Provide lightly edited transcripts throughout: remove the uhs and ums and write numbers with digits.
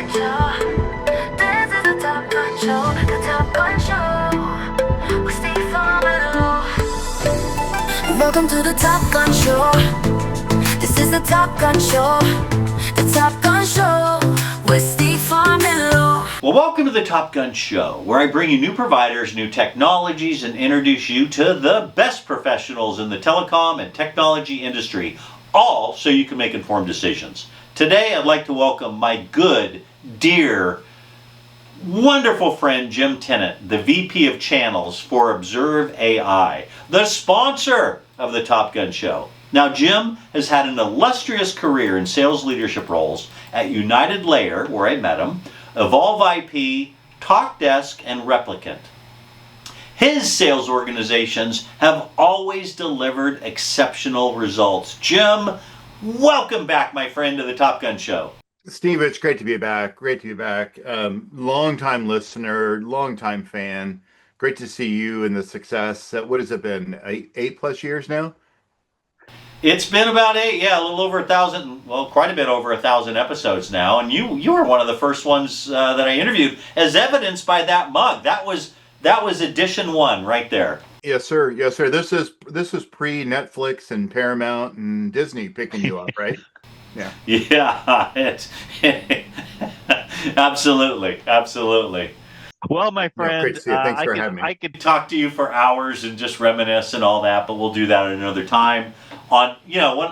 This is the Top Gun Show, the Top Gun Show. With Steve Welcome to the Top Gun Show. This is the Top Gun Show, the Top Gun Show with Steve Farmillo. Well, welcome to the Top Gun Show, where I bring you new providers, new technologies, and introduce you to the best professionals in the telecom and technology industry, all so you can make informed decisions. Today, I'd like to welcome my good, dear, wonderful friend Jim Tennant, the VP of Channels for Observe.AI, the sponsor of the Top Gun Show. Now, Jim has had an illustrious career in sales leadership roles at United Layer, where I met him, Evolve IP, TalkDesk, and Replicant. His sales organizations have always delivered exceptional results. Jim, welcome back, my friend, to the Top Gun Show. Steve, it's great to be back. Great to be back. Long-time listener, long-time fan. Great to see you and the success. What has it been? Eight plus years now? It's been about a little over 1,000, well, quite a bit over 1,000 episodes now, and you were one of the first ones that I interviewed, as evidenced by that mug. That was edition 1 right there. Yes, sir. Yes, sir. This is pre Netflix and Paramount and Disney picking you up, right? Yeah. Yeah. It's absolutely. Well, my friend, great to see you. Thanks for having me. I could talk to you for hours and just reminisce and all that, but we'll do that at another time. On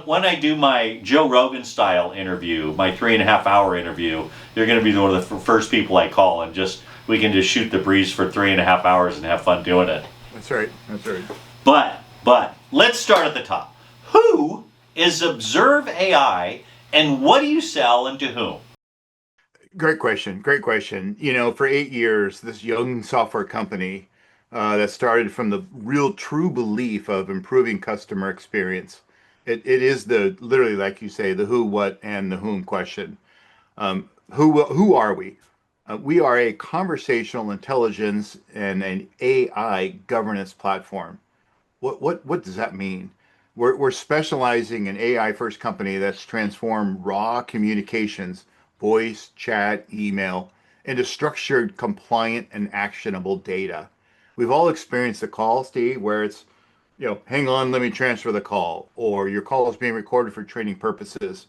when I do my Joe Rogan style interview, my 3.5-hour interview, you're going to be one of the first people I call, and we can just shoot the breeze for 3.5 hours and have fun doing it. That's right. But let's start at the top. Who is Observe.AI, and what do you sell and to whom? Great question. For 8 years, this young software company that started from the real true belief of improving customer experience. It is literally, like you say, the who, what, and the whom question. Who are we? We are a conversational intelligence and an AI governance platform. What does that mean? We're specializing in AI first company that's transformed raw communications, voice, chat, email, into structured, compliant, and actionable data. We've all experienced the call, Steve, where it's, hang on, let me transfer the call, or your call is being recorded for training purposes.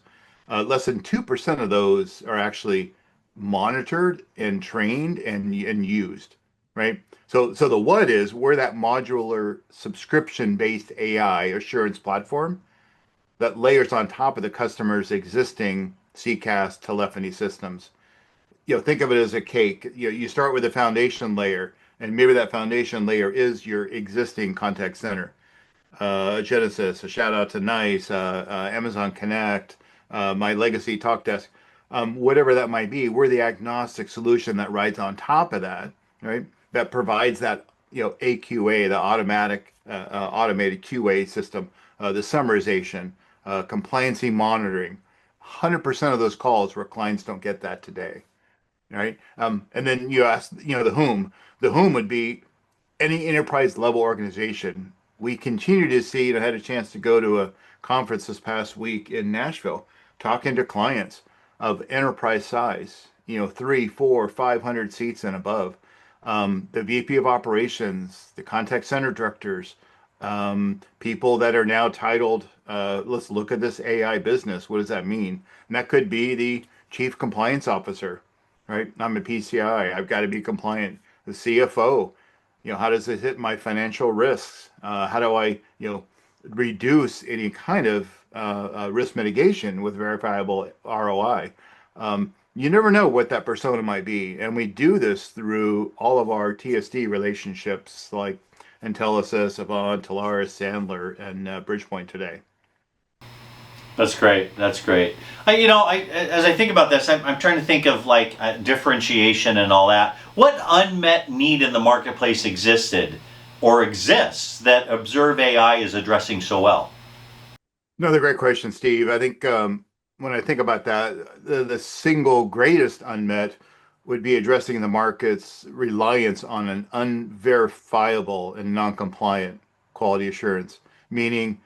Less than 2% of those are actually monitored and trained and used, right? So the what is, we're that modular subscription-based AI assurance platform that layers on top of the customer's existing CCaaS telephony systems. Think of it as a cake. You start with a foundation layer, and maybe that foundation layer is your existing contact center. Genesis, a shout out to NICE, Amazon Connect, my legacy TalkDesk, whatever that might be. We're the agnostic solution that rides on top of that, right? That provides that, AQA, the automated QA system, the summarization, compliancy monitoring. 100% of those calls where clients don't get that today, right? And then you ask, the whom. The whom would be any enterprise level organization. We continue to see, and I had a chance to go to a conference this past week in Nashville, talking to clients of enterprise size, 3, 4, 500 seats and above. The VP of operations, the contact center directors, people that are now titled, let's look at this AI business. What does that mean? And that could be the chief compliance officer, right? I'm a PCI. I've got to be compliant. The CFO, how does it hit my financial risks? How do I, reduce any kind of risk mitigation with verifiable ROI? You never know what that persona might be. And we do this through all of our TSD relationships like Intelisys, Avant, Telarus, Sandler, and Bridgepoint today. That's great. As I think about this, I'm trying to think of differentiation and all that. What unmet need in the marketplace existed or exists that Observe.AI is addressing so well? Another great question, Steve. I think when I think about that, the single greatest unmet would be addressing the market's reliance on an unverifiable and non-compliant quality assurance, meaning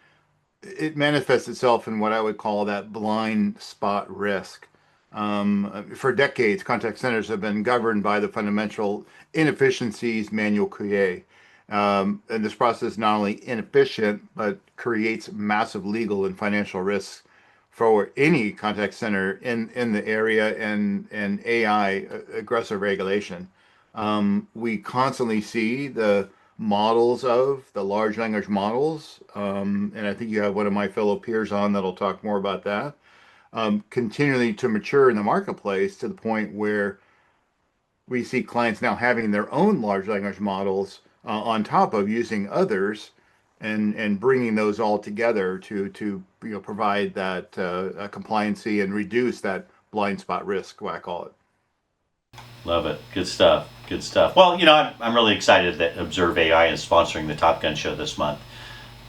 it manifests itself in what I would call that blind spot risk. For decades, contact centers have been governed by the fundamental inefficiencies manual create. And this process is not only inefficient, but creates massive legal and financial risks for any contact center in the area and AI aggressive regulation. We constantly see the models of the large language models, and I think you have one of my fellow peers on that'll talk more about that, continually to mature in the marketplace to the point where we see clients now having their own large language models on top of using others and bringing those all together to provide that compliancy and reduce that blind spot risk, what I call it. Love it. Good stuff. Good stuff. Well, I'm really excited that Observe AI is sponsoring the Top Gun Show this month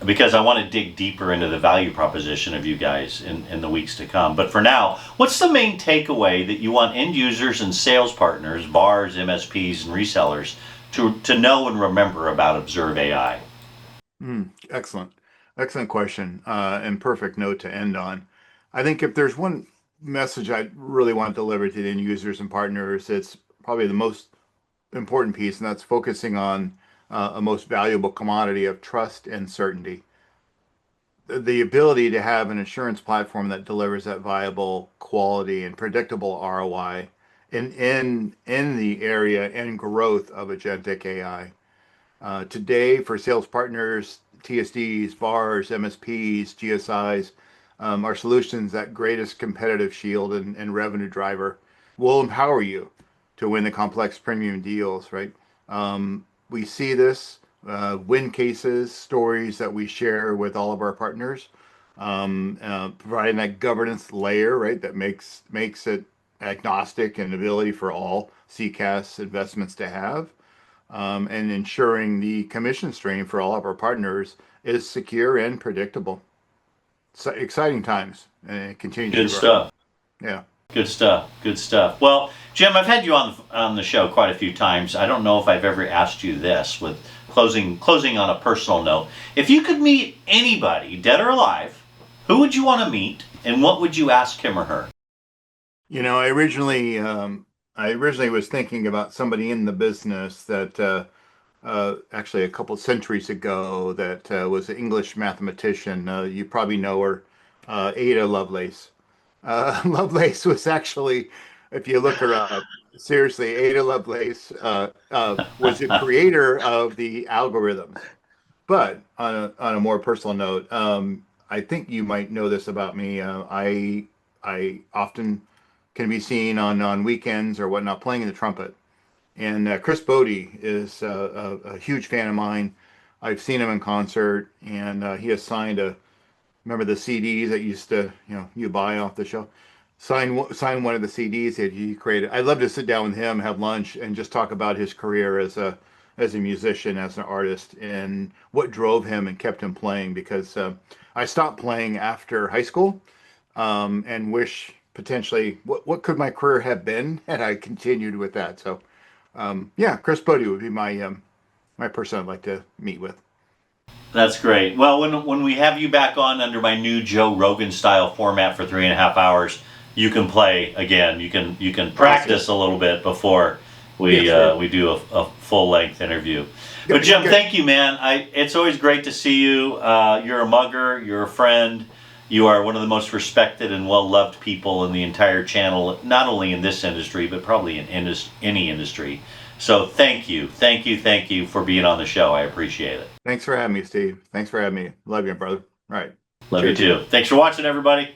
because I want to dig deeper into the value proposition of you guys in the weeks to come. But for now, what's the main takeaway that you want end users and sales partners, VARs, MSPs, and resellers to know and remember about Observe AI? Excellent. Excellent question. And perfect note to end on. I think if there's one message I really want to deliver to the end users and partners, it's probably the most important piece, and that's focusing on a most valuable commodity of trust and certainty. The ability to have an insurance platform that delivers that viable quality and predictable ROI in the area and growth of agentic AI. Today, for sales partners, TSDs, VARs, MSPs, GSIs, our solutions that greatest competitive shield and revenue driver will empower you to win the complex premium deals, right? We see this win cases, stories that we share with all of our partners, providing that governance layer, right, that makes it agnostic and ability for all CCaaS investments to have, and ensuring the commission stream for all of our partners is secure and predictable. So exciting times, and it continues Good to grow. stuff. Yeah. Good stuff. Good stuff. Well, Jim, I've had you on the show quite a few times. I don't know if I've ever asked you this with closing on a personal note. If you could meet anybody, dead or alive, who would you want to meet, and what would you ask him or her? I originally was thinking about somebody in the business that actually a couple centuries ago that was an English mathematician. You probably know her, Ada Lovelace. Lovelace was actually, if you look her up, seriously, Ada Lovelace was the creator of the algorithms. But on a more personal note, I think you might know this about me. I often can be seen on weekends or whatnot playing the trumpet. And Chris Bodie is a huge fan of mine. I've seen him in concert, and he has signed remember the CDs that used to, you buy off the shelf? Sign one of the CDs that he created. I'd love to sit down with him, have lunch, and just talk about his career as a musician, as an artist, and what drove him and kept him playing. Because I stopped playing after high school, and wish potentially what could my career have been had I continued with that. So yeah, Chris Bodie would be my person I'd like to meet with. That's great. Well, when we have you back on under my new Joe Rogan style format for 3.5 hours, you can play again. You can practice a little bit before we do a full length interview. But Jim, thank you, man. It's always great to see you. You're a mugger. You're a friend. You are one of the most respected and well loved people in the entire channel, not only in this industry, but probably in any industry. So thank you for being on the show. I appreciate it. Thanks for having me, Steve. Thanks for having me. Love you, brother. All right. Love you too. Thanks for watching, everybody.